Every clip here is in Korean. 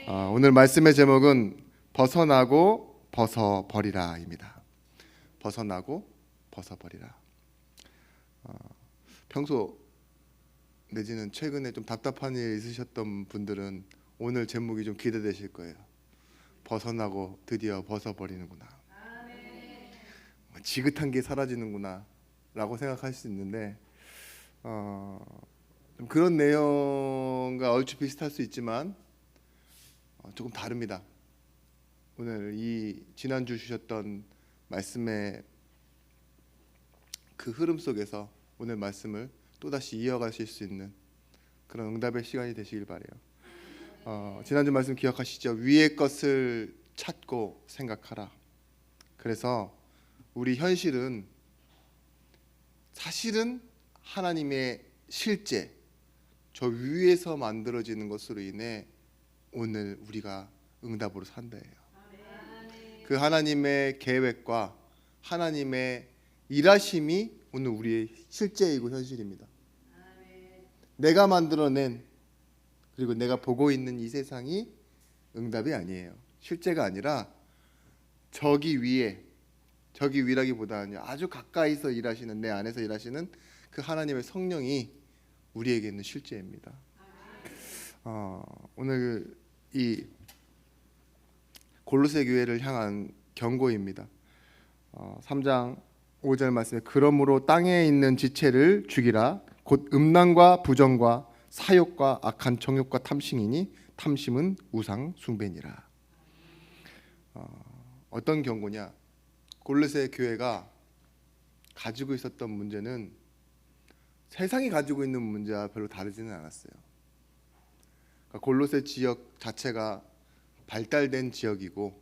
오늘 말씀의 제목은 벗어나고 벗어버리라입니다. 벗어나고 벗어버리라. 평소 내지는 최근에 좀 답답한 일 있으셨던 분들은 오늘 제목이 좀 기대되실 거예요. 벗어나고 드디어 벗어버리는구나. 지긋한 게 사라지는구나 라고 생각할 수 있는데 좀 그런 내용과 얼추 비슷할 수 있지만 조금 다릅니다. 오늘 이 지난주 주셨던 말씀의 그 흐름 속에서 오늘 말씀을 또다시 이어가실 수 있는 그런 응답의 시간이 되시길 바라요. 지난주 말씀 기억하시죠? 위의 것을 찾고 생각하라. 그래서 우리 현실은 사실은 하나님의 실제, 저 위에서 만들어지는 것으로 인해 오늘 우리가 응답으로 산다예요. 그 하나님의 계획과 하나님의 일하심이 오늘 우리의 실제이고 현실입니다. 내가 만들어낸 그리고 내가 보고 있는 이 세상이 응답이 아니에요. 실제가 아니라 저기 위라기보다는 아주 가까이서 일하시는, 내 안에서 일하시는 그 하나님의 성령이 우리에게 있는 실제입니다. 오늘 이 골로새 교회를 향한 경고입니다. 3장 5절 말씀에 그러므로 땅에 있는 지체를 죽이라 곧 음란과 부정과 사욕과 악한 정욕과 탐심이니 탐심은 우상 숭배니라. 어떤 경고냐? 골로새 교회가 가지고 있었던 문제는 세상이 가지고 있는 문제와 별로 다르지는 않았어요. 그러니까 골로새 지역 자체가 발달된 지역이고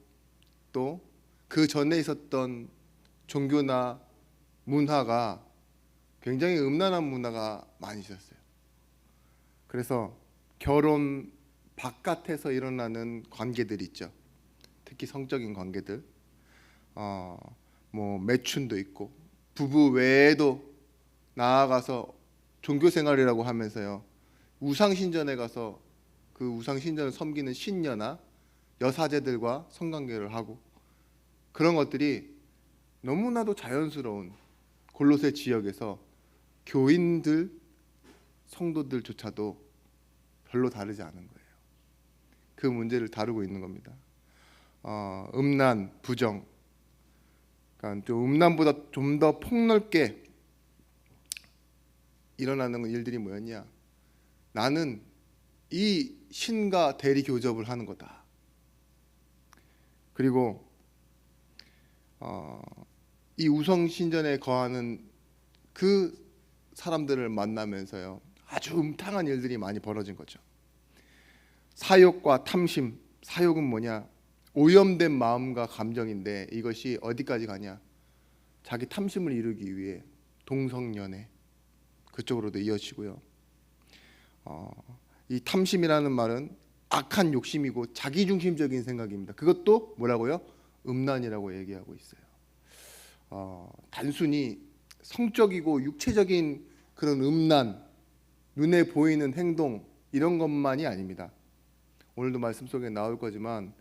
또 그 전에 있었던 종교나 문화가 굉장히 음란한 문화가 많이 있었어요. 그래서 결혼 바깥에서 일어나는 관계들이 있죠. 특히 성적인 관계들, 뭐 매춘도 있고 부부 외에도 나아가서 종교 생활이라고 하면서요 우상 신전에 가서 그 우상 신전을 섬기는 신녀나 여사제들과 성관계를 하고 그런 것들이 너무나도 자연스러운 골로새 지역에서 교인들, 성도들조차도 별로 다르지 않은 거예요. 그 문제를 다루고 있는 겁니다. 음란, 부정, 그러니까 좀 음란보다 좀 더 폭넓게 일어나는 일들이 뭐였냐? 나는 이 신과 대리 교접을 하는 거다. 그리고 이 우상 신전에 거하는 그 사람들을 만나면서요 아주 음탕한 일들이 많이 벌어진 거죠. 사욕과 탐심, 사욕은 뭐냐? 오염된 마음과 감정인데 이것이 어디까지 가냐? 자기 탐심을 이루기 위해 동성연애 그쪽으로도 이어지고요. 이 탐심이라는 말은 악한 욕심이고 자기중심적인 생각입니다. 그것도 뭐라고요? 음란이라고 얘기하고 있어요. 단순히 성적이고 육체적인 그런 음란, 눈에 보이는 행동 이런 것만이 아닙니다. 오늘도 말씀 속에 나올 거지만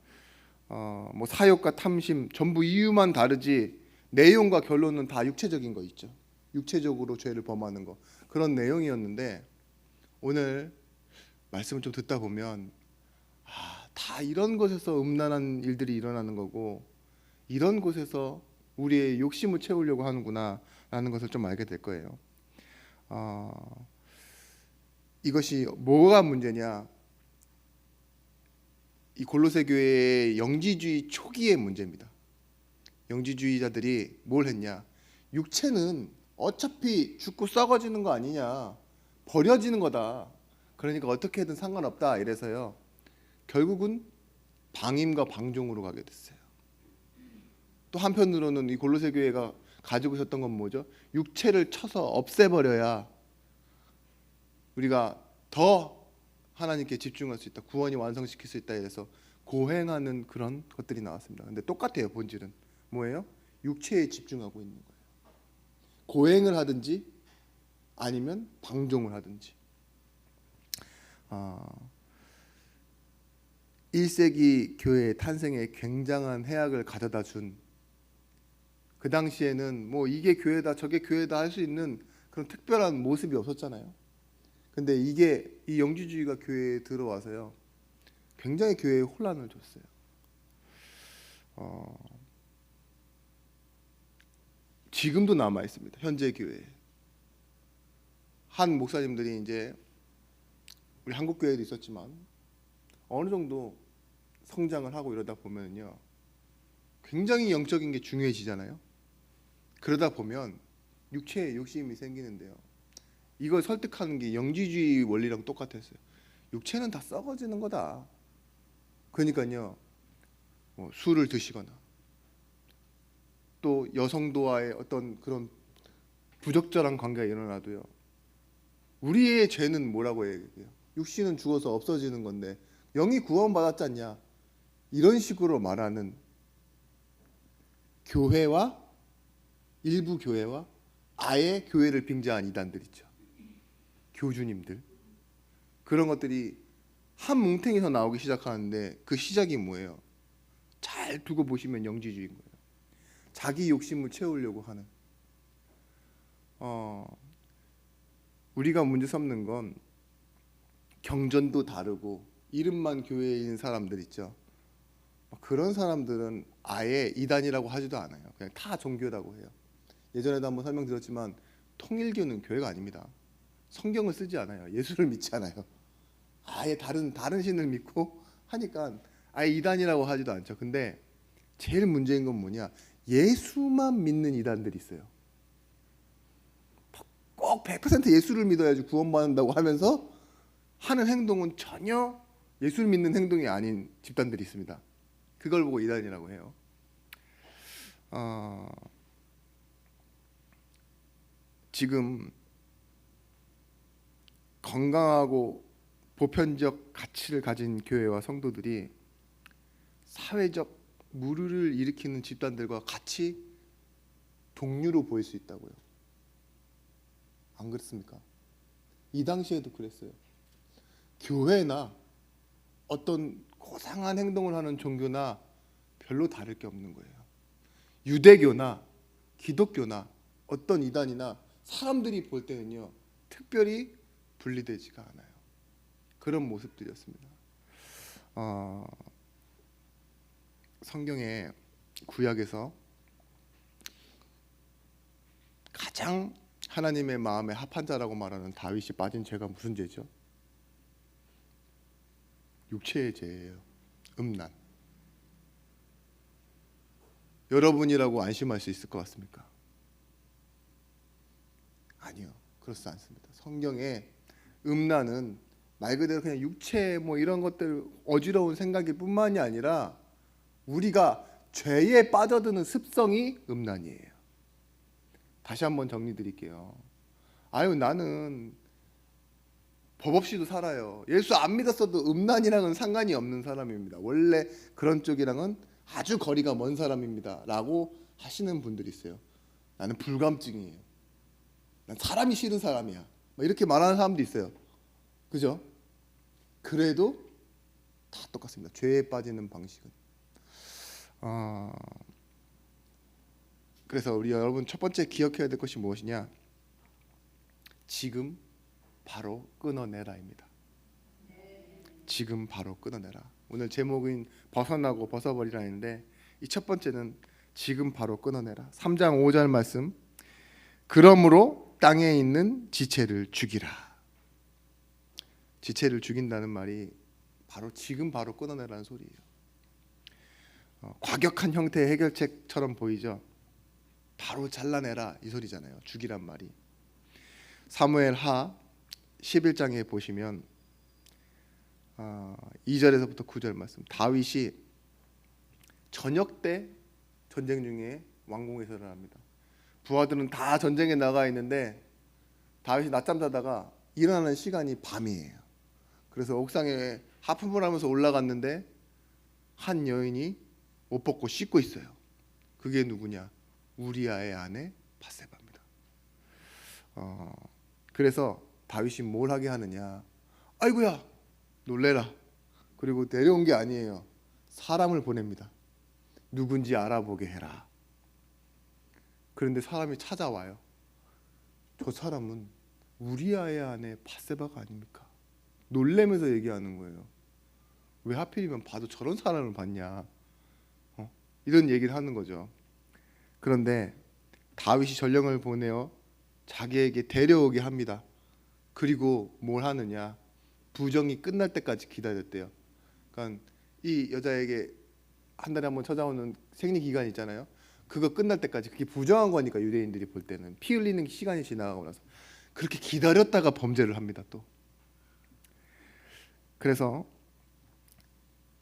뭐 사욕과 탐심 전부 이유만 다르지 내용과 결론은 다 육체적인 거 있죠. 육체적으로 죄를 범하는 거 그런 내용이었는데 오늘 말씀을 좀 듣다 보면 다 이런 곳에서 음란한 일들이 일어나는 거고 이런 곳에서 우리의 욕심을 채우려고 하는구나 라는 것을 좀 알게 될 거예요. 이것이 뭐가 문제냐? 이 골로새 교회의 영지주의 초기의 문제입니다. 영지주의자들이 뭘 했냐? 육체는 어차피 죽고 썩어지는 거 아니냐? 버려지는 거다. 그러니까 어떻게든 상관없다 이래서요. 결국은 방임과 방종으로 가게 됐어요. 또 한편으로는 이 골로새 교회가 가지고 있었던 건 뭐죠? 육체를 쳐서 없애버려야 우리가 더 하나님께 집중할 수 있다. 구원이 완성시킬 수 있다. 이래서 고행하는 그런 것들이 나왔습니다. 근데 똑같아요. 본질은 뭐예요? 육체에 집중하고 있는 거예요. 고행을 하든지 아니면 방종을 하든지. 1세기 교회의 탄생에 굉장한 해악을 가져다 준, 그 당시에는 뭐 이게 교회다 저게 교회다 할 수 있는 그런 특별한 모습이 없었잖아요. 근데 이게 이 영지주의가 교회에 들어와서요, 굉장히 교회에 혼란을 줬어요. 지금도 남아 있습니다. 현재 교회에 한 목사님들이 이제 우리 한국 교회도 있었지만 어느 정도 성장을 하고 이러다 보면요, 굉장히 영적인 게 중요해지잖아요. 그러다 보면 육체에 욕심이 생기는데요, 이걸 설득하는 게 영지주의 원리랑 똑같았어요. 육체는 다 썩어지는 거다. 그러니까요, 뭐 술을 드시거나 또 여성도와의 어떤 그런 부적절한 관계가 일어나도요, 우리의 죄는 뭐라고 얘기해요? 육신은 죽어서 없어지는 건데 영이 구원받았지 않냐, 이런 식으로 말하는 교회와, 일부 교회와 아예 교회를 빙자한 이단들 있죠. 교주님들. 그런 것들이 한 뭉탱이에서 나오기 시작하는데 그 시작이 뭐예요? 잘 두고 보시면 영지주의인 거예요. 자기 욕심을 채우려고 하는. 우리가 문제 삼는 건 경전도 다르고 이름만 교회인 사람들 있죠. 그런 사람들은 아예 이단이라고 하지도 않아요. 그냥 타 종교라고 해요. 예전에도 한번 설명드렸지만 통일교는 교회가 아닙니다. 성경을 쓰지 않아요. 예수를 믿지 않아요. 아예 다른 신을 믿고 하니까 아예 이단이라고 하지도 않죠. 근데 제일 문제인 건 뭐냐? 예수만 믿는 이단들이 있어요. 꼭 100% 예수를 믿어야지 구원받는다고 하면서 하는 행동은 전혀 예수를 믿는 행동이 아닌 집단들이 있습니다. 그걸 보고 이단이라고 해요. 지금 건강하고 보편적 가치를 가진 교회와 성도들이 사회적 물의를 일으키는 집단들과 같이 동류로 보일 수 있다고요. 안 그렇습니까? 이 당시에도 그랬어요. 교회나 어떤 고상한 행동을 하는 종교나 별로 다를 게 없는 거예요. 유대교나 기독교나 어떤 이단이나 사람들이 볼 때는요, 특별히 분리되지가 않아요. 그런 모습들이었습니다. 성경의 구약에서 가장 하나님의 마음에 합한 자라고 말하는 다윗이 빠진 죄가 무슨 죄죠? 육체의 죄예요. 음란. 여러분이라고 안심할 수 있을 것 같습니까? 아니요, 그렇지 않습니다. 성경에 음란은 말 그대로 그냥 육체 뭐 이런 것들 어지러운 생각일 뿐만이 아니라 우리가 죄에 빠져드는 습성이 음란이에요. 다시 한번 정리 드릴게요. 아유, 나는 법 없이도 살아요. 예수 안 믿었어도 음란이랑은 상관이 없는 사람입니다. 원래 그런 쪽이랑은 아주 거리가 먼 사람입니다 라고 하시는 분들이 있어요. 나는 불감증이에요. 난 사람이 싫은 사람이야. 이렇게 말하는 사람도 있어요. 그죠? 그래도 다 똑같습니다. 죄에 빠지는 방식은. 그래서 우리 여러분 첫 번째 기억해야 될 것이 무엇이냐? 지금 바로 끊어내라입니다. 지금 바로 끊어내라. 오늘 제목은 벗어나고 벗어버리라인데 이 첫 번째는 지금 바로 끊어내라. 3장 5절 말씀. 그러므로 땅에 있는 지체를 죽이라. 지체를 죽인다는 말이 바로 지금 바로 끊어내라는 소리예요. 과격한 형태의 해결책처럼 보이죠. 바로 잘라내라 이 소리잖아요. 죽이란 말이. 사무엘하 11장에 보시면 2절에서부터 9절 말씀. 다윗이 저녁 때 전쟁 중에 왕궁에서 일어납니다. 부하들은 다 전쟁에 나가 있는데 다윗이 낮잠 자다가 일어나는 시간이 밤이에요. 그래서 옥상에 하품을 하면서 올라갔는데 한 여인이 옷 벗고 씻고 있어요. 그게 누구냐? 우리아의 아내 밧세바입니다. 그래서 다윗이 뭘 하게 하느냐? 아이고야, 놀래라. 그리고 내려온 게 아니에요. 사람을 보냅니다. 누군지 알아보게 해라. 그런데 사람이 찾아와요. 저 사람은 우리아의 아내 밧세바가 아닙니까? 놀래면서 얘기하는 거예요. 왜 하필이면 봐도 저런 사람을 봤냐? 이런 얘기를 하는 거죠. 그런데 다윗이 전령을 보내어 자기에게 데려오게 합니다. 그리고 뭘 하느냐? 부정이 끝날 때까지 기다렸대요. 그러니까 이 여자에게 한 달에 한 번 찾아오는 생리 기간 있잖아요. 그거 끝날 때까지, 그게 부정한 거니까 유대인들이 볼 때는 피 흘리는 시간이 지나가고 나서 그렇게 기다렸다가 범죄를 합니다. 또 그래서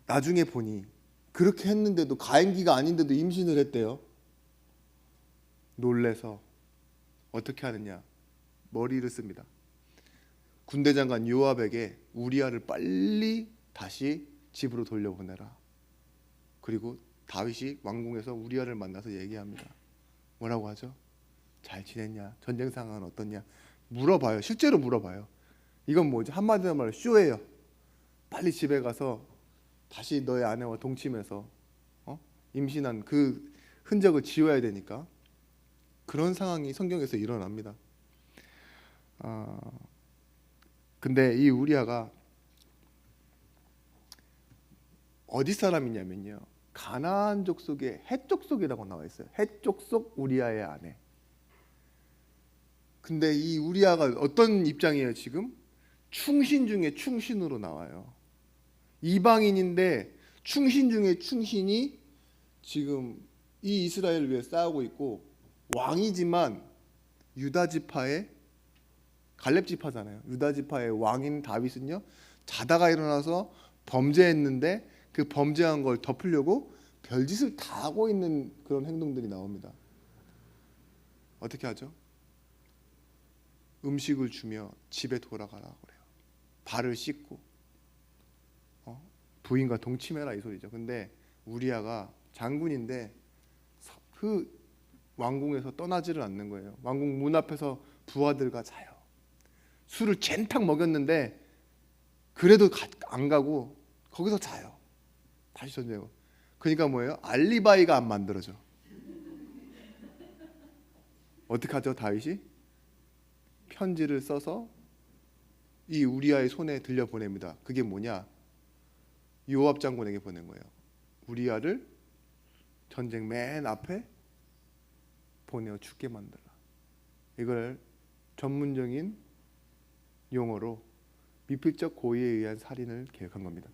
나중에 보니 그렇게 했는데도, 가임기가 아닌데도 임신을 했대요. 놀래서 어떻게 하느냐? 머리를 씁니다. 군대 장관 요압에게 우리아를 빨리 다시 집으로 돌려보내라. 그리고 다윗이 왕궁에서 우리아를 만나서 얘기합니다. 뭐라고 하죠? 잘 지냈냐? 전쟁 상황은 어떻냐? 물어봐요. 실제로 물어봐요. 이건 뭐지? 한마디로 말로 쇼예요. 빨리 집에 가서 다시 너의 아내와 동침해서 임신한 그 흔적을 지워야 되니까. 그런 상황이 성경에서 일어납니다. 근데 이 우리아가 어디 사람이냐면요, 가나안 족속의 헷 족속이라고 나와 있어요. 헷 족속 우리아의 아내. 근데 이 우리아가 어떤 입장이에요? 지금 충신 중에 충신으로 나와요. 이방인인데 충신 중에 충신이 지금 이 이스라엘을 위해 싸우고 있고, 왕이지만 유다 지파의, 갈렙 지파잖아요. 유다 지파의 왕인 다윗은요, 자다가 일어나서 범죄했는데 그 범죄한 걸 덮으려고 별짓을 다 하고 있는 그런 행동들이 나옵니다. 어떻게 하죠? 음식을 주며 집에 돌아가라고 그래요. 발을 씻고 부인과 동침해라, 이 소리죠. 근데 우리아가 장군인데 그 왕궁에서 떠나지를 않는 거예요. 왕궁 문 앞에서 부하들과 자요. 술을 젠탁 먹였는데 그래도 안 가고 거기서 자요. 다시 전쟁하고. 그러니까 뭐예요? 알리바이가 안 만들어져. 어떻게 하죠? 다윗이 편지를 써서 이 우리아의 손에 들려 보냅니다. 그게 뭐냐? 요압 장군에게 보낸 거예요. 우리아를 전쟁 맨 앞에 보내어 죽게 만들라. 이걸 전문적인 용어로 미필적 고의에 의한 살인을 계획한 겁니다.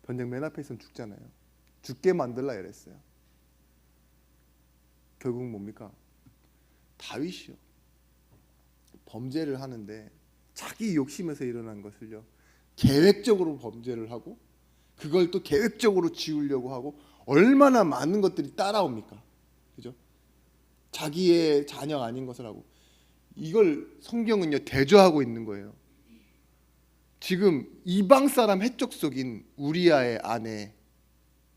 전쟁 맨 앞에 있으면 죽잖아요. 죽게 만들라 이랬어요. 결국 뭡니까? 다윗이요, 범죄를 하는데 자기 욕심에서 일어난 것을요, 계획적으로 범죄를 하고 그걸 또 계획적으로 지우려고 하고, 얼마나 많은 것들이 따라옵니까? 그죠? 자기의 자녀 아닌 것을 하고. 이걸 성경은요 대조하고 있는 거예요. 지금 이방 사람 헷족속인 우리아의 아내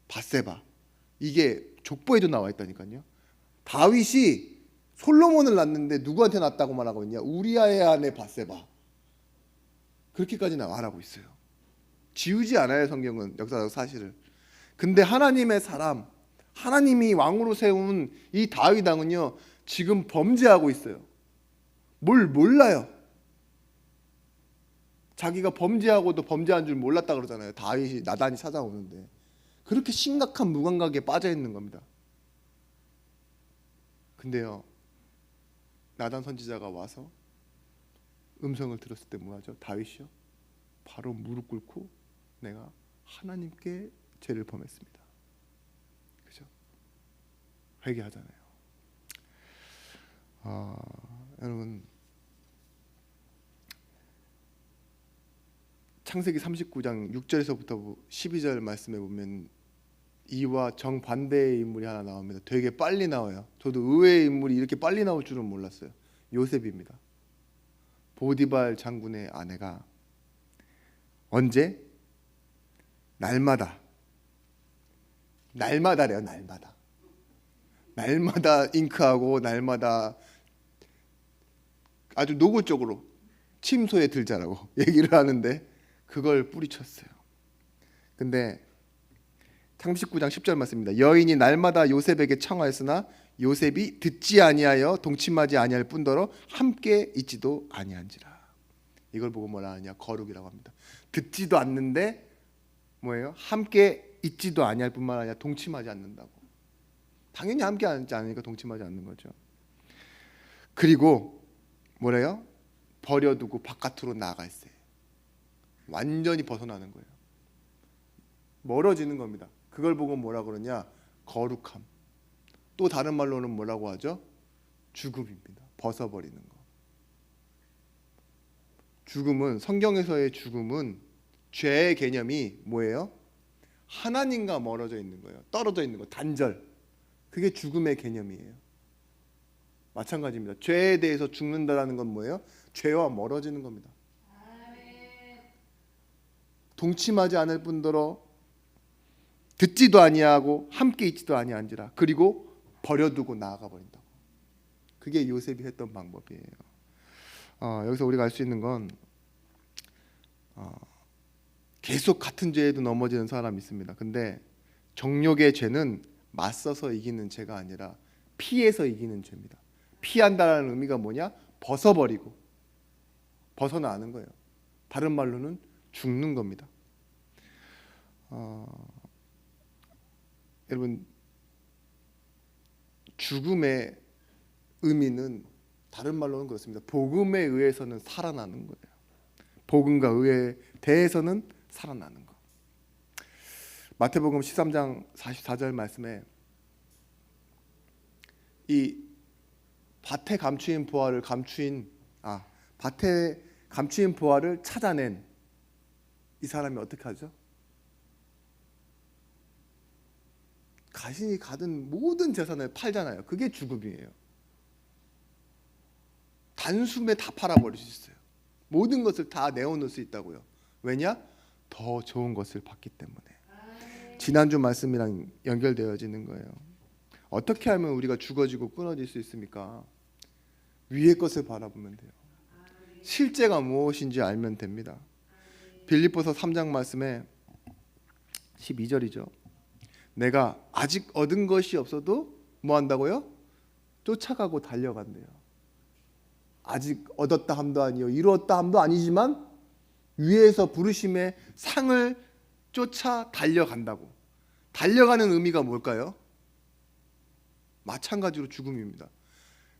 밧세바, 이게 족보에도 나와 있다니까요. 다윗이 솔로몬을 낳는데 누구한테 낳았다고 말하고 있냐? 우리아의 아내 밧세바. 그렇게까지 말하고 있어요. 지우지 않아요, 성경은 역사적 사실을. 근데 하나님의 사람, 하나님이 왕으로 세운 이 다윗 왕은요 지금 범죄하고 있어요. 뭘 몰라요. 자기가 범죄하고도 범죄한 줄 몰랐다 그러잖아요. 다윗이 나단이 찾아오는데 그렇게 심각한 무감각에 빠져 있는 겁니다. 근데요, 나단 선지자가 와서 음성을 들었을 때 뭐하죠? 다윗이요, 바로 무릎 꿇고 내가 하나님께 죄를 범했습니다. 그죠? 회개하잖아요. 여러분, 창세기 39장 6절에서부터 12절 말씀에 보면 이와 정반대의 인물이 하나 나옵니다. 되게 빨리 나와요. 저도 의외의 인물이 이렇게 빨리 나올 줄은 몰랐어요. 요셉입니다. 보디발 장군의 아내가 언제? 날마다래요. 날마다 잉크하고 날마다 아주 노골적으로 침소에 들자라고 얘기를 하는데, 그걸 뿌리쳤어요. 근데 39장 10절 말씀입니다. 여인이 날마다 요셉에게 청하였으나 요셉이 듣지 아니하여 동침하지 아니할 뿐더러 함께 있지도 아니한지라. 이걸 보고 뭐라 하냐? 거룩이라고 합니다. 듣지도 않는데 뭐예요? 함께 있지도 아니할 뿐만 아니라 동침하지 않는다고. 당연히 함께 하지 않으니까 동침하지 않는 거죠. 그리고 뭐래요? 버려두고 바깥으로 나가 있어요. 완전히 벗어나는 거예요. 멀어지는 겁니다. 그걸 보고 뭐라 그러냐? 거룩함. 또 다른 말로는 뭐라고 하죠? 죽음입니다. 벗어버리는 거. 죽음은, 성경에서의 죽음은 죄의 개념이 뭐예요? 하나님과 멀어져 있는 거예요. 떨어져 있는 거, 단절. 그게 죽음의 개념이에요. 마찬가지입니다. 죄에 대해서 죽는다라는 건 뭐예요? 죄와 멀어지는 겁니다. 동침하지 않을 뿐더러 듣지도 아니하고 함께 있지도 아니한지라. 그리고 버려두고 나아가 버린다고. 그게 요셉이 했던 방법이에요. 여기서 우리가 알 수 있는 건 계속 같은 죄에도 넘어지는 사람이 있습니다. 근데 정욕의 죄는 맞서서 이기는 죄가 아니라 피해서 이기는 죄입니다. 피한다는 의미가 뭐냐? 벗어버리고 벗어나는 거예요. 다른 말로는 죽는 겁니다. 여러분, 죽음의 의미는 다른 말로는 그렇습니다. 복음에 의해서는 살아나는 거예요. 복음과 의에 대해서는 살아나는 거. 마태복음 13장 44절 말씀에 이 밭에 감추인 보화를 찾아낸 이 사람이 어떻게 하죠? 자신이 가진 모든 재산을 팔잖아요. 그게 죽음이에요. 단숨에 다 팔아버릴 수 있어요. 모든 것을 다 내어놓을 수 있다고요. 왜냐? 더 좋은 것을 받기 때문에. 지난주 말씀이랑 연결되어지는 거예요. 어떻게 하면 우리가 죽어지고 끊어질 수 있습니까? 위의 것을 바라보면 돼요. 실제가 무엇인지 알면 됩니다. 빌립보서 3장 말씀에 12절이죠. 내가 아직 얻은 것이 없어도 뭐 한다고요? 쫓아가고 달려간대요. 아직 얻었다 함도 아니요 이루었다 함도 아니지만 위에서 부르심의 상을 쫓아 달려간다고. 달려가는 의미가 뭘까요? 마찬가지로 죽음입니다.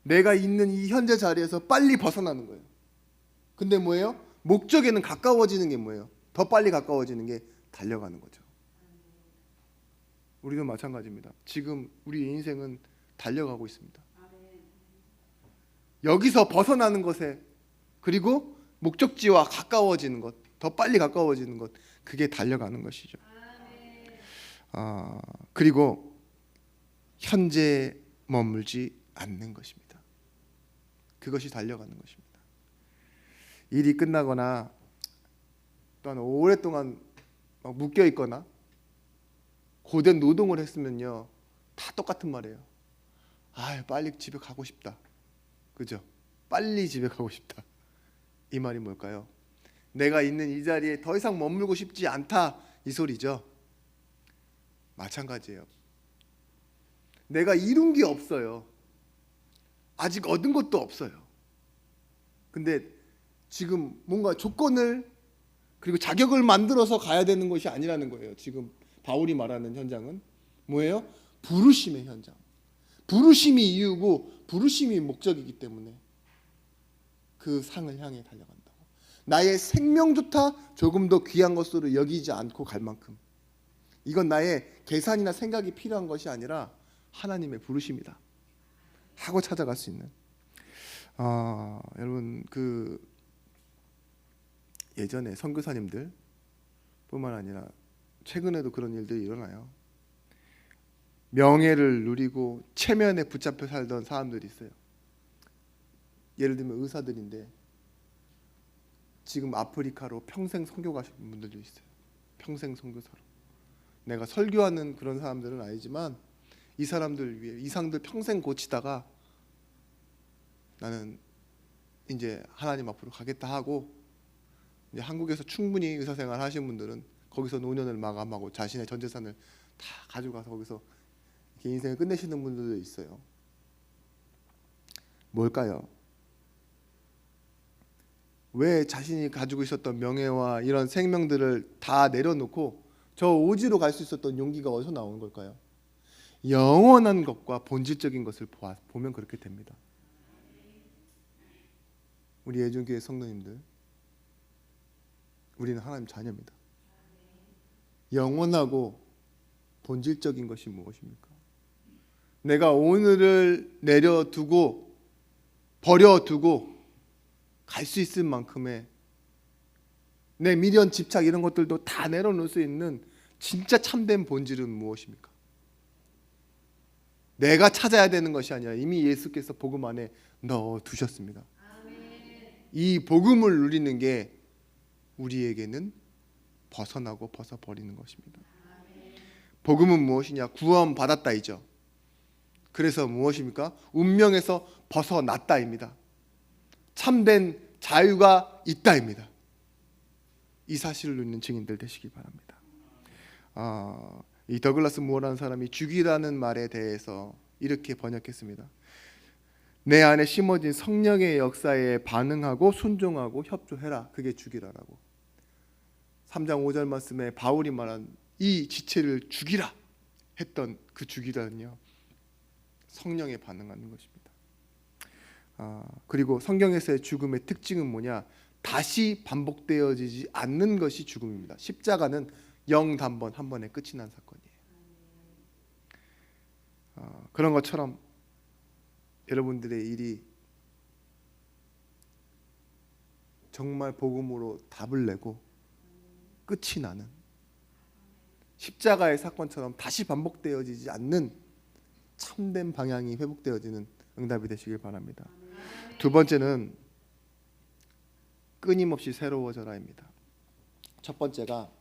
내가 있는 이 현재 자리에서 빨리 벗어나는 거예요. 근데 뭐예요? 목적에는 가까워지는 게 뭐예요? 더 빨리 가까워지는 게 달려가는 거죠. 우리도 마찬가지입니다. 지금 우리 인생은 달려가고 있습니다. 여기서 벗어나는 것에, 그리고 목적지와 가까워지는 것, 더 빨리 가까워지는 것, 그게 달려가는 것이죠. 그리고 현재에 머물지 않는 것입니다. 그것이 달려가는 것입니다. 일이 끝나거나 또한 오랫동안 묶여 있거나 고된 노동을 했으면요, 다 똑같은 말이에요. 빨리 집에 가고 싶다. 그죠? 빨리 집에 가고 싶다. 이 말이 뭘까요? 내가 있는 이 자리에 더 이상 머물고 싶지 않다, 이 소리죠. 마찬가지예요. 내가 이룬 게 없어요. 아직 얻은 것도 없어요. 근데 지금 뭔가 조건을, 그리고 자격을 만들어서 가야 되는 것이 아니라는 거예요. 지금 바울이 말하는 현장은 뭐예요? 부르심의 현장. 부르심이 이유고 부르심이 목적이기 때문에 그 상을 향해 달려간다고. 나의 생명조차 조금 더 귀한 것으로 여기지 않고 갈 만큼. 이건 나의 계산이나 생각이 필요한 것이 아니라 하나님의 부르심이다 하고 찾아갈 수 있는. 여러분, 예전에 선교사님들 뿐만 아니라 최근에도 그런 일들이 일어나요. 명예를 누리고 체면에 붙잡혀 살던 사람들이 있어요. 예를 들면 의사들인데 지금 아프리카로 평생 선교 가신 분들도 있어요. 평생 선교사로. 내가 설교하는 그런 사람들은 아니지만 이 사람들 위해 이상들 평생 고치다가 나는 이제 하나님 앞으로 가겠다 하고 이제 한국에서 충분히 의사생활 하신 분들은 거기서 노년을 마감하고 자신의 전 재산을 다 가져가서 거기서 이렇게 인생을 끝내시는 분들도 있어요. 뭘까요? 왜 자신이 가지고 있었던 명예와 이런 생명들을 다 내려놓고 저 오지로 갈 수 있었던 용기가 어디서 나오는 걸까요? 영원한 것과 본질적인 것을 보면 그렇게 됩니다. 우리 예중교회 성도님들, 우리는 하나님 자녀입니다. 영원하고 본질적인 것이 무엇입니까? 내가 오늘을 내려두고 버려두고 갈 수 있을 만큼의 내 미련, 집착 이런 것들도 다 내려놓을 수 있는 진짜 참된 본질은 무엇입니까? 내가 찾아야 되는 것이 아니라 이미 예수께서 복음 안에 넣어두셨습니다. 이 복음을 누리는 게 우리에게는 벗어나고 벗어버리는 것입니다. 복음은 무엇이냐? 구원받았다이죠. 그래서 무엇입니까? 운명에서 벗어났다입니다. 참된 자유가 있다입니다. 이 사실을 누리는 증인들 되시기 바랍니다. 이 더글라스 무어라는 사람이 죽이라는 말에 대해서 이렇게 번역했습니다. 내 안에 심어진 성령의 역사에 반응하고 순종하고 협조해라. 그게 죽이라라고. 3장 5절 말씀에 바울이 말한 이 지체를 죽이라 했던 그 죽이라는요, 성령에 반응하는 것입니다. 그리고 성경에서의 죽음의 특징은 뭐냐? 다시 반복되어지지 않는 것이 죽음입니다. 십자가는 영단번 한 번에 끝이 난 사건이에요. 그런 것처럼 여러분들의 일이 정말 복음으로 답을 내고 끝이 나는 십자가의 사건처럼 다시 반복되어지지 않는 참된 방향이 회복되어지는 응답이 되시길 바랍니다. 두 번째는 끊임없이 새로워져라입니다. 첫 번째가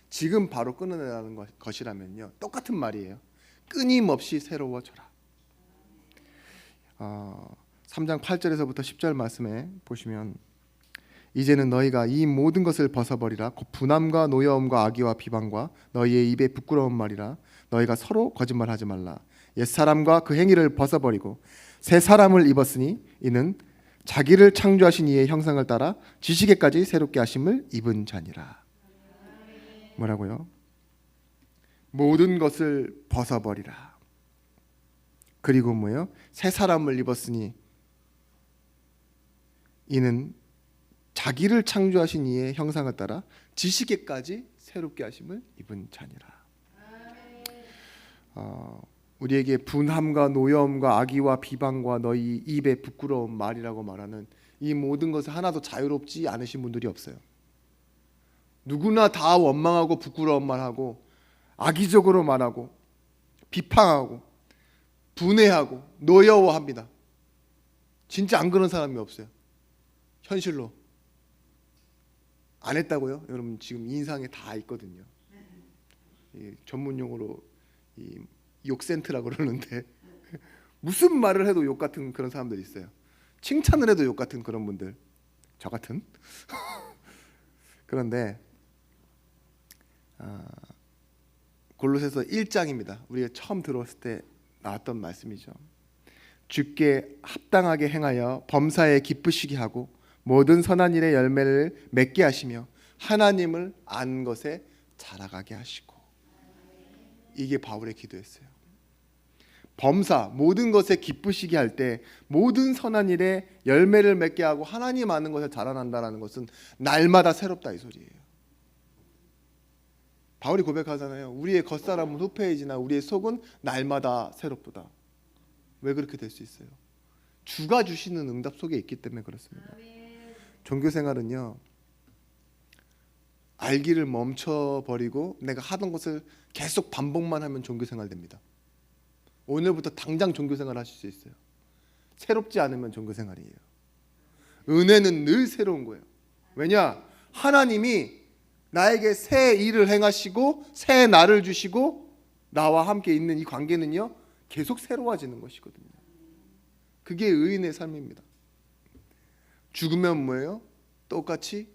지금 바로 끊어내라는 것이라면요, 똑같은 말이에요. 끊임없이 새로워져라. 3장 8절에서부터 10절 말씀에 보시면, 이제는 너희가 이 모든 것을 벗어버리라. 곧 분함과 노여움과 악의와 비방과 너희의 입에 부끄러운 말이라. 너희가 서로 거짓말하지 말라. 옛사람과 그 행위를 벗어버리고 새 사람을 입었으니 이는 자기를 창조하신 이의 형상을 따라 지식에까지 새롭게 하심을 입은 자니라. 뭐라고요? 모든 것을 벗어버리라. 그리고 뭐예요? 새 사람을 입었으니 이는 자기를 창조하신 이의 형상을 따라 지식에까지 새롭게 하심을 입은 자니라. 우리에게 분함과 노여움과 악의와 비방과 너희 입에 부끄러운 말이라고 말하는 이 모든 것을 하나도 자유롭지 않으신 분들이 없어요. 누구나 다 원망하고 부끄러운 말하고 악의적으로 말하고 비판하고 분해하고 노여워합니다. 진짜 안 그런 사람이 없어요. 현실로. 안 했다고요? 여러분 지금 인상에 다 있거든요. 전문 용어로 욕센트라고 그러는데 무슨 말을 해도 욕 같은 그런 사람들이 있어요. 칭찬을 해도 욕 같은 그런 분들, 저 같은. 그런데 골로새서 1장입니다. 우리가 처음 들어왔을 때 나왔던 말씀이죠. 주께 합당하게 행하여 범사에 기쁘시게 하고 모든 선한 일의 열매를 맺게 하시며 하나님을 아는 것에 자라가게 하시고. 이게 바울의 기도였어요. 범사, 모든 것에 기쁘시게 할 때 모든 선한 일에 열매를 맺게 하고 하나님 아는 것에 자라난다는 것은 날마다 새롭다 이 소리예요. 바울이 고백하잖아요. 우리의 겉사람은 후패해지나 우리의 속은 날마다 새롭도다. 왜 그렇게 될 수 있어요? 주가 주시는 응답 속에 있기 때문에 그렇습니다. 종교생활은요, 알기를 멈춰버리고 내가 하던 것을 계속 반복만 하면 종교생활 됩니다. 오늘부터 당장 종교생활 하실 수 있어요. 새롭지 않으면 종교생활이에요. 은혜는 늘 새로운 거예요. 왜냐? 하나님이 나에게 새 일을 행하시고 새 날을 주시고 나와 함께 있는 이 관계는요, 계속 새로워지는 것이거든요. 그게 의인의 삶입니다. 죽으면 뭐예요? 똑같이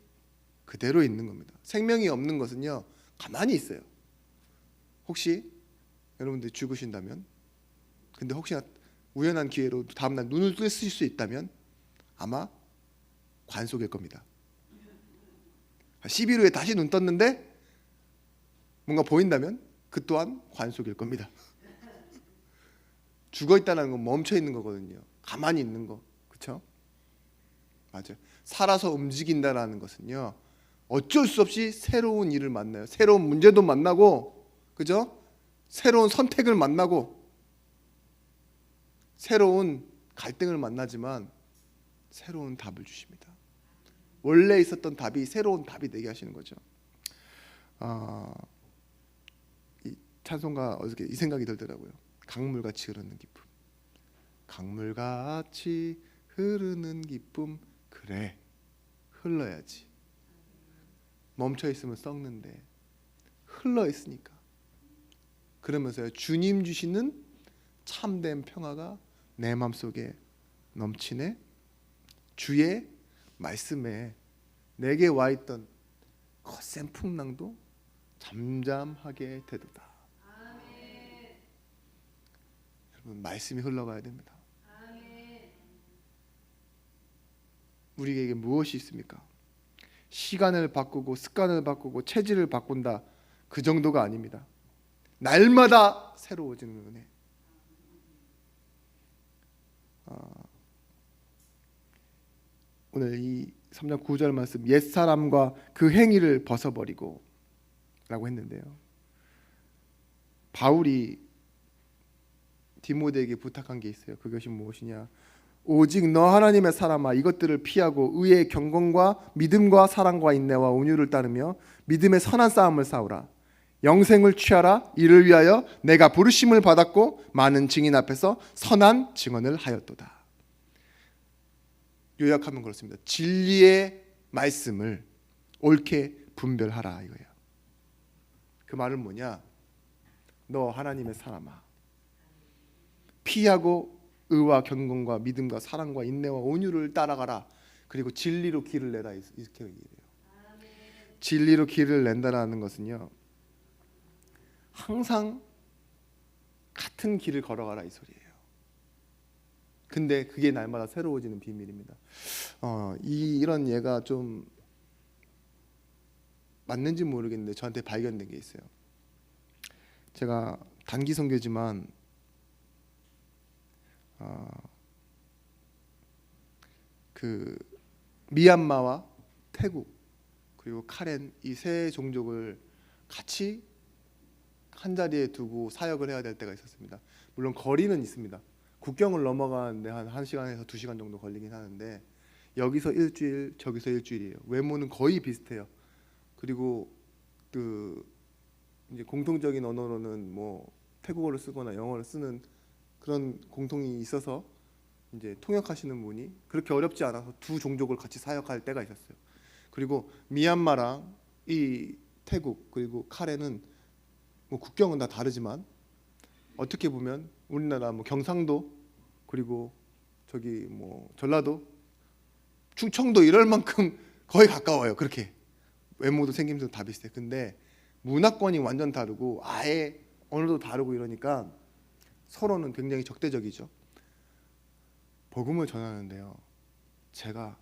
그대로 있는 겁니다. 생명이 없는 것은요, 가만히 있어요. 혹시 여러분들이 죽으신다면, 근데 혹시나 우연한 기회로 다음날 눈을 뜨실 수 있다면 아마 관 속일 겁니다. 10일 후에 다시 눈 떴는데 뭔가 보인다면 그 또한 관 속일 겁니다. 죽어 있다는 건 멈춰 있는 거거든요. 가만히 있는 거, 그렇죠? 맞아요. 살아서 움직인다라는 것은요, 어쩔 수 없이 새로운 일을 만나요. 새로운 문제도 만나고, 그죠? 새로운 선택을 만나고, 새로운 갈등을 만나지만 새로운 답을 주십니다. 원래 있었던 답이 새로운 답이 되게 하시는 거죠. 이 찬송가 어저께 이 생각이 들더라고요. 강물같이 흐르는 기쁨. 강물같이 흐르는 기쁨. 그래, 흘러야지. 멈춰 있으면 썩는데 흘러 있으니까. 그러면서요, 주님 주시는 참된 평화가 내 마음속에 넘치네. 주의 말씀에 내게 와 있던 거센 풍랑도 잠잠하게 되도다. 아멘. 여러분, 말씀이 흘러가야 됩니다. 아멘. 우리에게 무엇이 있습니까? 시간을 바꾸고 습관을 바꾸고 체질을 바꾼다, 그 정도가 아닙니다. 날마다 새로워지는 은혜. 오늘 이 3장 9절 말씀, 옛사람과 그 행위를 벗어버리고 라고 했는데요, 바울이 디모데에게 부탁한 게 있어요. 그것이 무엇이냐? 오직 너 하나님의 사람아, 이것들을 피하고 의의 경건과 믿음과 사랑과 인내와 온유를 따르며 믿음의 선한 싸움을 싸우라. 영생을 취하라. 이를 위하여 내가 부르심을 받았고 많은 증인 앞에서 선한 증언을 하였도다. 요약하면 그렇습니다. 진리의 말씀을 옳게 분별하라 이거예요. 그 말은 뭐냐? 너 하나님의 사람아, 피하고 의와 경건과 믿음과 사랑과 인내와 온유를 따라가라. 그리고 진리로 길을 내라, 이렇게 얘기해요. 진리로 길을 낸다라는 것은요, 항상 같은 길을 걸어가라 이 소리예요. 근데 그게 날마다 새로워지는 비밀입니다. 이런 예가 좀 맞는지 모르겠는데 저한테 발견된 게 있어요. 제가 단기 선교지만 그 미얀마와 태국 그리고 카렌, 이 세 종족을 같이 한 자리에 두고 사역을 해야 될 때가 있었습니다. 물론 거리는 있습니다. 국경을 넘어가는데 한 1시간에서 2시간 정도 걸리긴 하는데, 여기서 일주일 저기서 일주일이에요. 외모는 거의 비슷해요. 그리고 그 이제 공통적인 언어로는 뭐 태국어를 쓰거나 영어를 쓰는 그런 공통이 있어서 이제 통역하시는 분이 그렇게 어렵지 않아서 두 종족을 같이 사역할 때가 있었어요. 그리고 미얀마랑 이 태국 그리고 카렌은 뭐 국경은 다 다르지만 어떻게 보면 우리나라 뭐 경상도 그리고 저기 뭐 전라도, 충청도 이럴 만큼 거의 가까워요. 그렇게 외모도 생김새도 다 비슷해. 근데 문화권이 완전 다르고 아예 언어도 다르고 이러니까 서로는 굉장히 적대적이죠. 복음을 전하는데요, 제가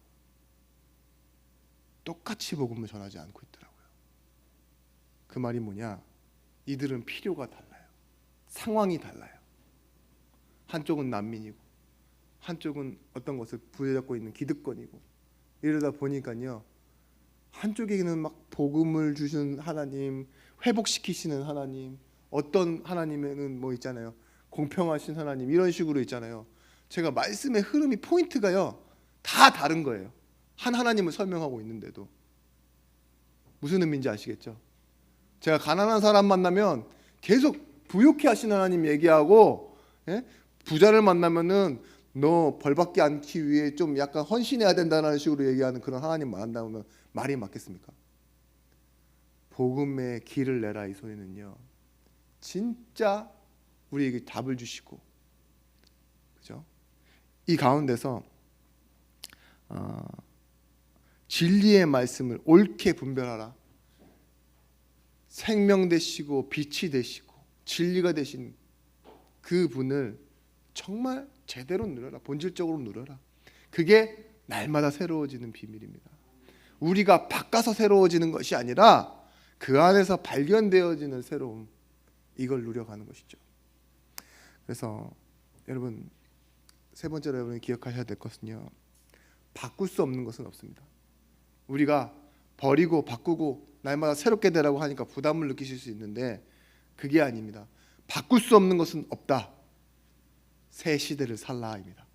똑같이 복음을 전하지 않고 있더라고요. 그 말이 뭐냐? 이들은 필요가 달라요. 상황이 달라요. 한쪽은 난민이고 한쪽은 어떤 것을 부여잡고 있는 기득권이고, 이러다 보니까요, 한쪽에는 막 복음을 주시는 하나님, 회복시키시는 하나님, 어떤 하나님에는 뭐 있잖아요, 공평하신 하나님, 이런 식으로 있잖아요. 제가 말씀의 흐름이 포인트가요 다 다른 거예요. 한 하나님을 설명하고 있는데도. 무슨 의미인지 아시겠죠? 제가 가난한 사람 만나면 계속 부욕해 하시는 하나님 얘기하고, 예? 부자를 만나면은 너 벌받지 않기 위해 좀 약간 헌신해야 된다는 식으로 얘기하는 그런 하나님 만난다면 말이 맞겠습니까? 복음의 길을 내라 이 소리는요, 진짜 우리에게 답을 주시고, 그죠? 이 가운데서 진리의 말씀을 옳게 분별하라. 생명 되시고 빛이 되시고 진리가 되신 그 분을 정말 제대로 누려라. 본질적으로 누려라. 그게 날마다 새로워지는 비밀입니다. 우리가 바꿔서 새로워지는 것이 아니라 그 안에서 발견되어지는 새로움, 이걸 누려가는 것이죠. 그래서 여러분, 세 번째로 여러분이 기억하셔야 될 것은요, 바꿀 수 없는 것은 없습니다. 우리가 버리고 바꾸고 날마다 새롭게 되라고 하니까 부담을 느끼실 수 있는데 그게 아닙니다. 바꿀 수 없는 것은 없다. 새 시대를 살라입니다.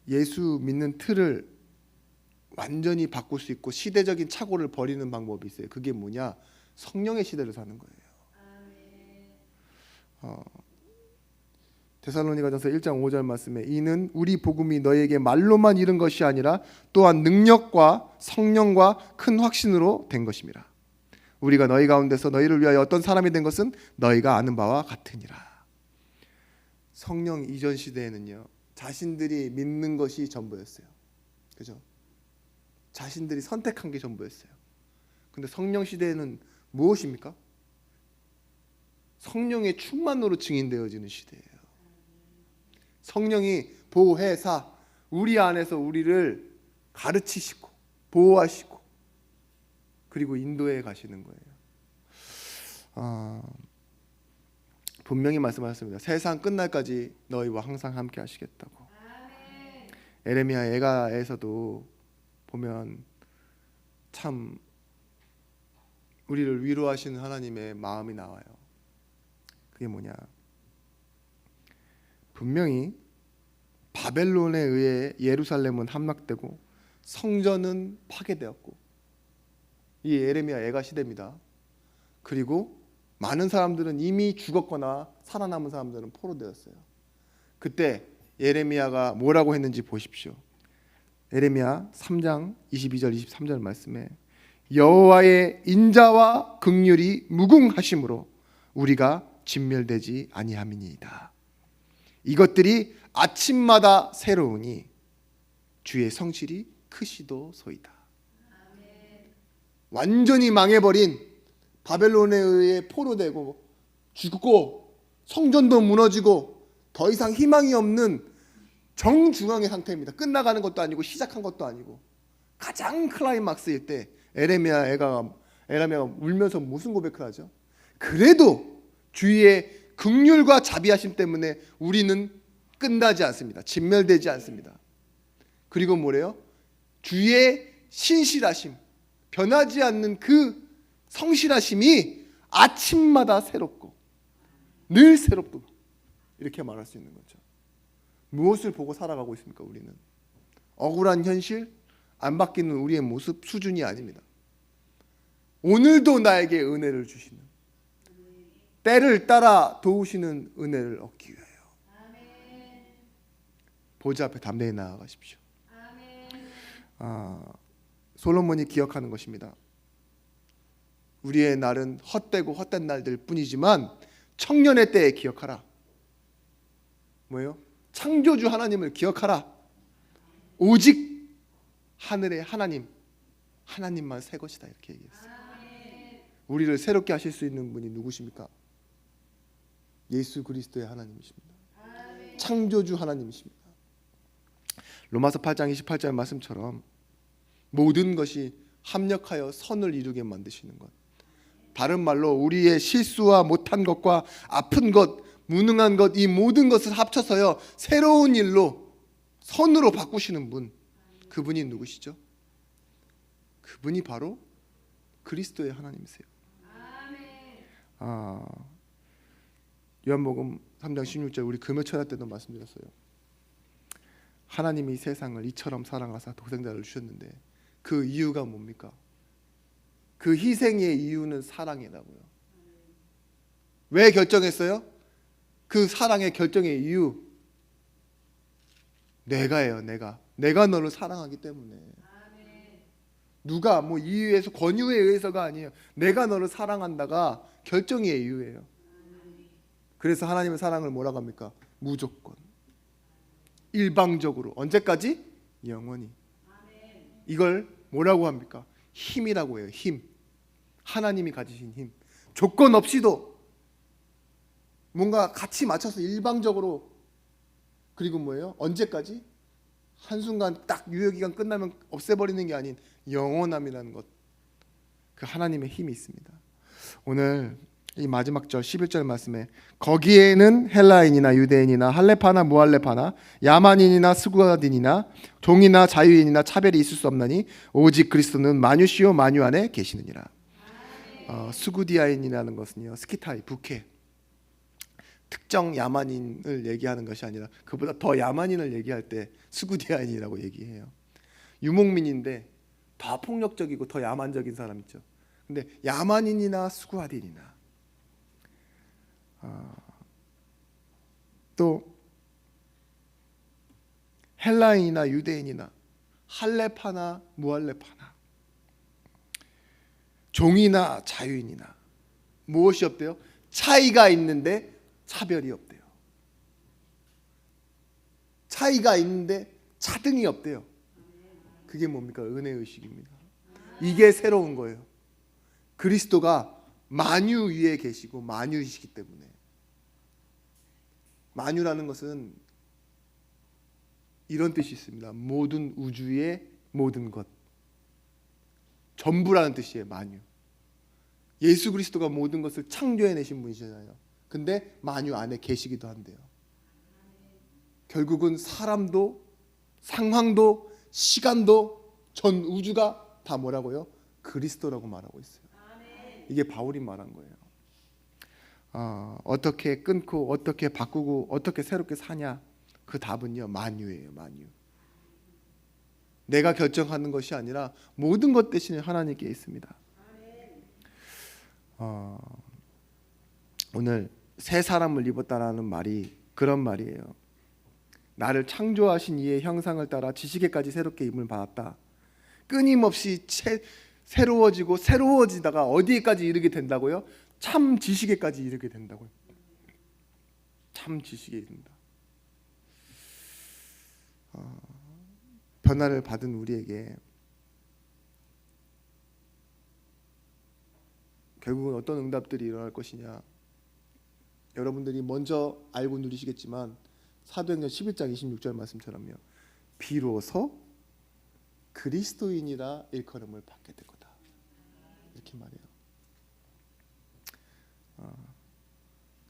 예수 믿는 틀을 완전히 바꿀 수 있고 시대적인 착오를 버리는 방법이 있어요. 그게 뭐냐? 성령의 시대를 사는 거예요. 데살로니가전서 1장 5절 말씀에 이는 우리 복음이 너희에게 말로만 이른 것이 아니라 또한 능력과 성령과 큰 확신으로 된 것입니다. 우리가 너희 가운데서 너희를 위하여 어떤 사람이 된 것은 너희가 아는 바와 같으니라. 성령 이전 시대에는요, 자신들이 믿는 것이 전부였어요. 그죠? 자신들이 선택한 게 전부였어요. 근데 성령 시대에는 무엇입니까? 성령의 충만으로 증인되어지는 시대예요. 성령이 보혜사, 우리 안에서 우리를 가르치시고 보호하시고 그리고 인도해 가시는 거예요. 분명히 말씀하셨습니다. 세상 끝날까지 너희와 항상 함께 하시겠다고. 에레미야 애가에서도 보면 참 우리를 위로하시는 하나님의 마음이 나와요. 그게 뭐냐? 분명히 바벨론에 의해 예루살렘은 함락되고 성전은 파괴되었고, 이 에레미야 애가 시대입니다. 그리고 많은 사람들은 이미 죽었거나 살아남은 사람들은 포로되었어요. 그때 예레미야가 뭐라고 했는지 보십시오. 에레미야 3장 22절 23절 말씀에 여호와의 인자와 긍휼이 무궁하심으로 우리가 진멸되지 아니함이니이다. 이것들이 아침마다 새로우니 주의 성실이 크시도소이다. 완전히 망해버린 바벨론에 의해 포로되고 죽고 성전도 무너지고 더 이상 희망이 없는 정중앙의 상태입니다. 끝나가는 것도 아니고 시작한 것도 아니고 가장 클라이막스일 때 에레미야가 울면서 무슨 고백을 하죠? 그래도 주의 긍휼과 자비하심 때문에 우리는 끝나지 않습니다. 진멸되지 않습니다. 그리고 뭐래요? 주의 신실하심, 변하지 않는 그 성실하심이 아침마다 새롭고 늘 새롭고, 이렇게 말할 수 있는 거죠. 무엇을 보고 살아가고 있습니까? 우리는 억울한 현실, 안 바뀌는 우리의 모습 수준이 아닙니다. 오늘도 나에게 은혜를 주시는, 때를 따라 도우시는 은혜를 얻기 위하여 보좌 앞에 담대히 나아가십시오. 솔로몬이 기억하는 것입니다. 우리의 날은 헛되고 헛된 날들 뿐이지만 청년의 때에 기억하라. 뭐예요? 창조주 하나님을 기억하라. 오직 하늘의 하나님만 새 것이다, 이렇게 얘기했어요. 우리를 새롭게 하실 수 있는 분이 누구십니까? 예수 그리스도의 하나님이십니다. 창조주 하나님이십니다. 로마서 8장 28절 말씀처럼 모든 것이 합력하여 선을 이루게 만드시는 것, 다른 말로 우리의 실수와 못한 것과 아픈 것, 무능한 것, 이 모든 것을 합쳐서요 새로운 일로 선으로 바꾸시는 분, 그분이 누구시죠? 그분이 바로 그리스도의 하나님이세요. 요한복음 3장 16절 우리 금요철야 때도 말씀드렸어요. 하나님이 세상을 이처럼 사랑하사 독생자를 주셨는데 그 이유가 뭡니까? 그 희생의 이유는 사랑이라고요. 왜 결정했어요? 그 사랑의 결정의 이유, 내가예요. 내가 너를 사랑하기 때문에. 누가 뭐 이유에서 권유에 의해서가 아니에요. 내가 너를 사랑한다가 결정의 이유예요. 그래서 하나님의 사랑을 뭐라고 합니까? 무조건, 일방적으로. 언제까지? 영원히. 이걸 뭐라고 합니까? 힘이라고 해요. 힘. 하나님이 가지신 힘. 조건 없이도 뭔가 같이 맞춰서 일방적으로, 그리고 뭐예요? 언제까지? 한순간 딱 유효기간 끝나면 없애버리는 게 아닌 영원함이라는 것, 그 하나님의 힘이 있습니다. 오늘 이 마지막 절 11절 말씀에 거기에는 헬라인이나 유대인이나 할레파나 무할레파나 야만인이나 스구아딘이나 종이나 자유인이나 차별이 있을 수 없나니 오직 그리스도는 마뉴시오 마뉴 안에 계시느니라. 스구디아인이라는 것은요, 스키타이, 북해, 특정 야만인을 얘기하는 것이 아니라 그보다 더 야만인을 얘기할 때 스구디아인이라고 얘기해요. 유목민인데 더 폭력적이고 더 야만적인 사람 있죠. 근데 야만인이나 스구아딘이나 또 헬라인이나 유대인이나 할레파나 무할레파나 종이나 자유인이나 무엇이 없대요? 차이가 있는데 차별이 없대요. 차이가 있는데 차등이 없대요. 그게 뭡니까? 은혜의식입니다. 이게 새로운 거예요. 그리스도가 만유 위에 계시고 만유이시기 때문에. 만유라는 것은 이런 뜻이 있습니다. 모든 우주의 모든 것, 전부라는 뜻이에요. 만유. 예수 그리스도가 모든 것을 창조해내신 분이잖아요. 근데 만유 안에 계시기도 한대요. 결국은 사람도 상황도 시간도 전 우주가 다 뭐라고요? 그리스도라고 말하고 있어요. 이게 바울이 말한 거예요. 어떻게 끊고 어떻게 바꾸고 어떻게 새롭게 사냐, 그 답은요, 만유예요. 만유. 내가 결정하는 것이 아니라 모든 것 대신에 하나님께 있습니다. 오늘 새 사람을 입었다라는 말이 그런 말이에요. 나를 창조하신 이의 형상을 따라 지식에까지 새롭게 입음을 받았다. 끊임없이 새로워지고 새로워지다가 어디에까지 이르게 된다고요? 참 지식에까지 이르게 된다고요. 참 지식에 이른다. 변화를 받은 우리에게 결국은 어떤 응답들이 일어날 것이냐, 여러분들이 먼저 알고 누리시겠지만 사도행전 11장 26절 말씀처럼요, 비로소 그리스도인이라 일컬음을 받게 될 거다, 이렇게 말해요.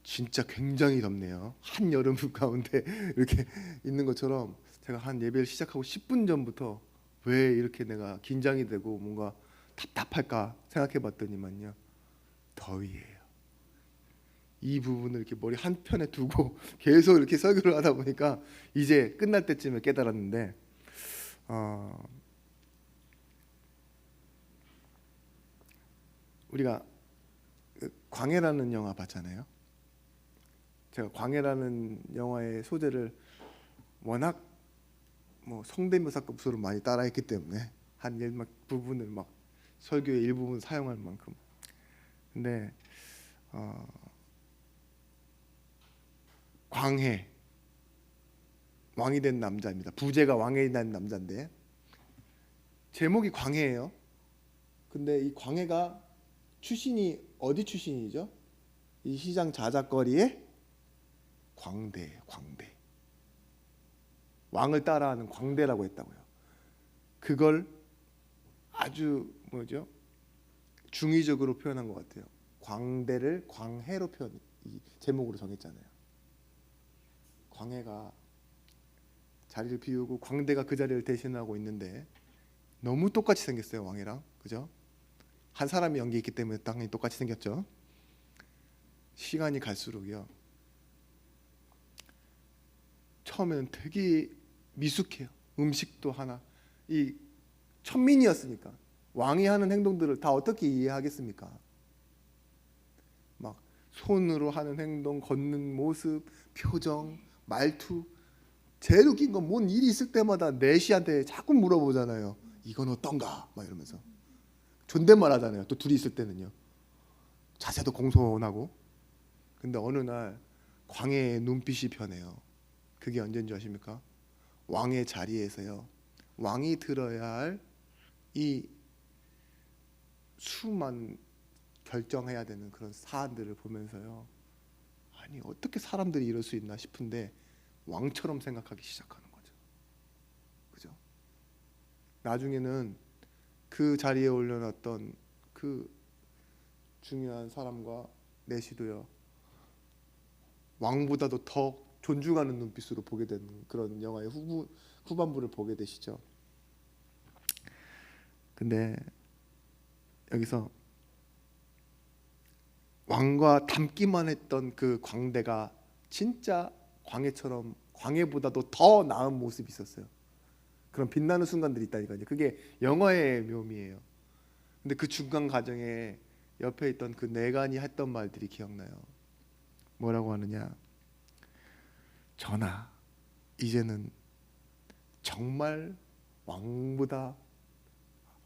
진짜 굉장히 덥네요. 한여름 가운데 이렇게 있는 것처럼 제가 한 예배를 시작하고 10분 전부터 왜 이렇게 내가 긴장이 되고 뭔가 답답할까 생각해 봤더니만요, 더위예요. 이 부분을 이렇게 머리 한편에 두고 계속 이렇게 설교를 하다 보니까 이제 끝날 때쯤에 깨달았는데, 우리가 광해라는 영화 봤잖아요. 제가 광해라는 영화의 소재를 워낙 성대묘사급으로 많이 따라했기 때문에 한 부분을 막 설교의 일부분 사용할 만큼. 근데 광해, 왕이 된 남자입니다. 부제가 왕이 된 남자인데 제목이 광해예요. 근데 이 광해가 출신이 어디 출신이죠? 이 시장 자작거리의 광대예요. 광대. 왕을 따라하는 광대라고 했다고요. 그걸 아주 중의적으로 표현한 것 같아요. 광대를 광해로 이 제목으로 정했잖아요. 광해가 자리를 비우고 광대가 그 자리를 대신하고 있는데 너무 똑같이 생겼어요. 왕이랑, 그죠? 한 사람이 연기했기 때문에 당연히 똑같이 생겼죠. 시간이 갈수록요, 처음에는 되게 미숙해요. 음식도 하나, 이 천민이었으니까 왕이 하는 행동들을 다 어떻게 이해하겠습니까? 막 손으로 하는 행동, 걷는 모습, 표정, 말투. 제일 웃긴 건 뭔 일이 있을 때마다 내시한테 자꾸 물어보잖아요. 이건 어떤가? 막 이러면서 존댓말 하잖아요. 또 둘이 있을 때는요. 자세도 공손하고. 근데 어느 날 광해의 눈빛이 변해요. 그게 언제인 줄 아십니까? 왕의 자리에서요, 왕이 들어야 할 이 수많은 결정해야 되는 그런 사안들을 보면서요, 아니 어떻게 사람들이 이럴 수 있나 싶은데 왕처럼 생각하기 시작하는 거죠. 그죠? 나중에는 그 자리에 올려놨던 그 중요한 사람과 내시도요, 왕보다도 더 존중하는 눈빛으로 보게 되는 그런 영화의 후반부를 보게 되시죠. 근데 여기서 왕과 닮기만 했던 그 광대가 진짜 광해처럼, 광해보다도 더 나은 모습이 있었어요. 그런 빛나는 순간들이 있다니까요. 그게 영화의 묘미예요. 근데 그 중간 과정에 옆에 있던 그 내간이 했던 말들이 기억나요. 뭐라고 하느냐, 전하, 이제는 정말 왕보다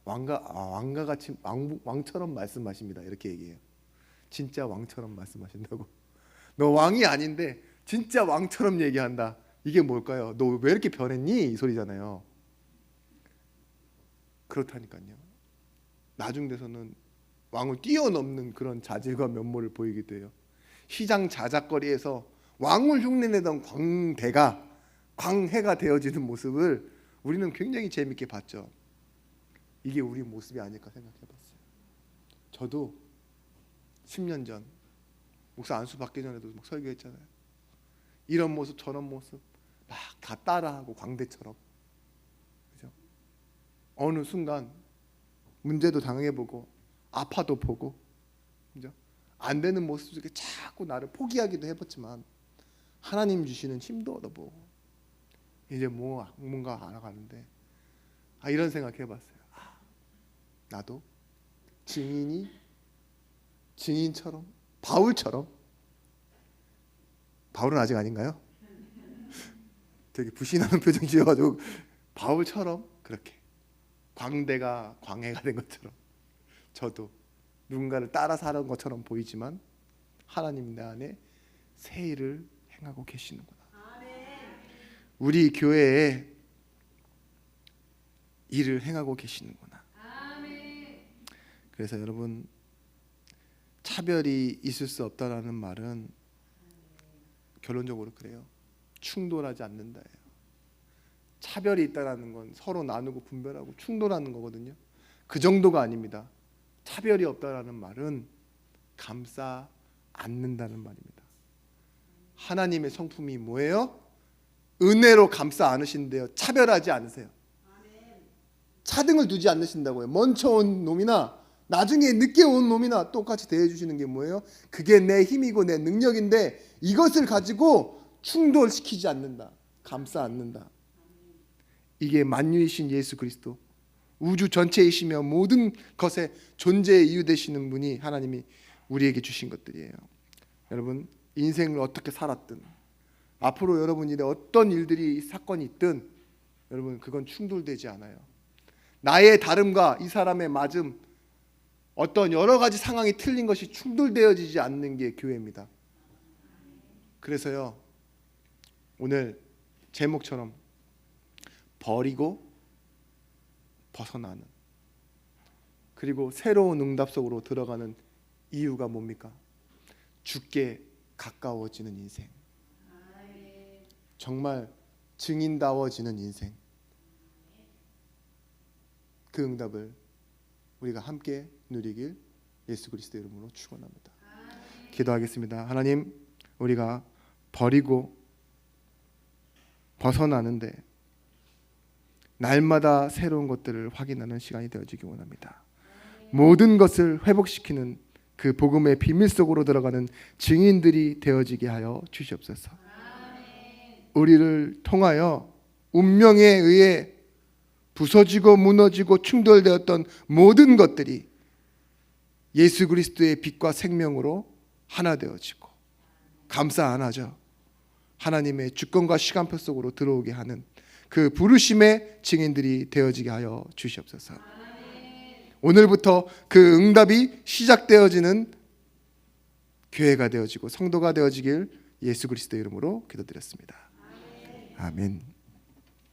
왕과 같이 왕처럼 말씀하십니다. 이렇게 얘기해요. 진짜 왕처럼 말씀하신다고. 너 왕이 아닌데 진짜 왕처럼 얘기한다. 이게 뭘까요? 너 왜 이렇게 변했니? 이 소리잖아요. 그렇다니까요. 나중 돼서는 왕을 뛰어넘는 그런 자질과 면모를 보이기도 해요. 시장 자작거리에서 왕을 흉내내던 광대가 광해가 되어지는 모습을 우리는 굉장히 재밌게 봤죠. 이게 우리 모습이 아닐까 생각해봤어요. 저도 10년 전 목사 안수 받기 전에도 막 설교했잖아요. 이런 모습 저런 모습 막 다 따라하고 광대처럼, 그죠? 어느 순간 문제도 당해보고 아파도 보고, 그죠? 안 되는 모습 속에 자꾸 나를 포기하기도 해봤지만 하나님 주시는 힘도 얻어보고 이제 뭔가 알아가는데, 이런 생각 해봤어요. 나도 증인처럼, 바울처럼, 바울은 아직 아닌가요? 되게 부신하는 표정 지어가지고 바울처럼 그렇게 광대가 광해가 된 것처럼 저도 누군가를 따라 사는 것처럼 보이지만 하나님 내 안에 새 일을 행하고 계시는구나. 우리 교회에 일을 행하고 계시는구나. 그래서 여러분, 차별이 있을 수 없다라는 말은 결론적으로 그래요. 충돌하지 않는다예요. 차별이 있다라는 건 서로 나누고 분별하고 충돌하는 거거든요. 그 정도가 아닙니다. 차별이 없다라는 말은 감싸 안는다는 말입니다. 하나님의 성품이 뭐예요? 은혜로 감싸 안으신대요. 차별하지 않으세요. 차등을 두지 않으신다고요. 먼저 온 놈이나 나중에 늦게 온 놈이나 똑같이 대해주시는 게 뭐예요? 그게 내 힘이고 내 능력인데 이것을 가지고 충돌시키지 않는다. 감싸 안는다. 이게 만유이신 예수 그리스도, 우주 전체이시며 모든 것의 존재의 이유 되시는 분이 하나님이 우리에게 주신 것들이에요. 여러분, 인생을 어떻게 살았든 앞으로 여러분 일에 어떤 일들이 사건이 있든 여러분 그건 충돌되지 않아요. 나의 다름과 이 사람의 맞음, 어떤 여러 가지 상황이 틀린 것이 충돌되어지지 않는 게 교회입니다. 그래서요, 오늘 제목처럼 버리고 벗어나는, 그리고 새로운 응답 속으로 들어가는 이유가 뭡니까? 주께 가까워지는 인생, 정말 증인다워지는 인생, 그 응답을 우리가 함께 누리길 예수 그리스도 이름으로 축원합니다. 기도하겠습니다. 하나님, 우리가 버리고 벗어나는데 날마다 새로운 것들을 확인하는 시간이 되어지기 원합니다. 모든 것을 회복시키는 그 복음의 비밀 속으로 들어가는 증인들이 되어지게 하여 주시옵소서. 우리를 통하여 운명에 의해 부서지고 무너지고 충돌되었던 모든 것들이 예수 그리스도의 빛과 생명으로 하나 되어지고 감싸 안아져 하나님의 주권과 시간표 속으로 들어오게 하는 그 부르심의 증인들이 되어지게 하여 주시옵소서. 오늘부터 그 응답이 시작되어지는 교회가 되어지고 성도가 되어지길 예수 그리스도 이름으로 기도드렸습니다. 아멘.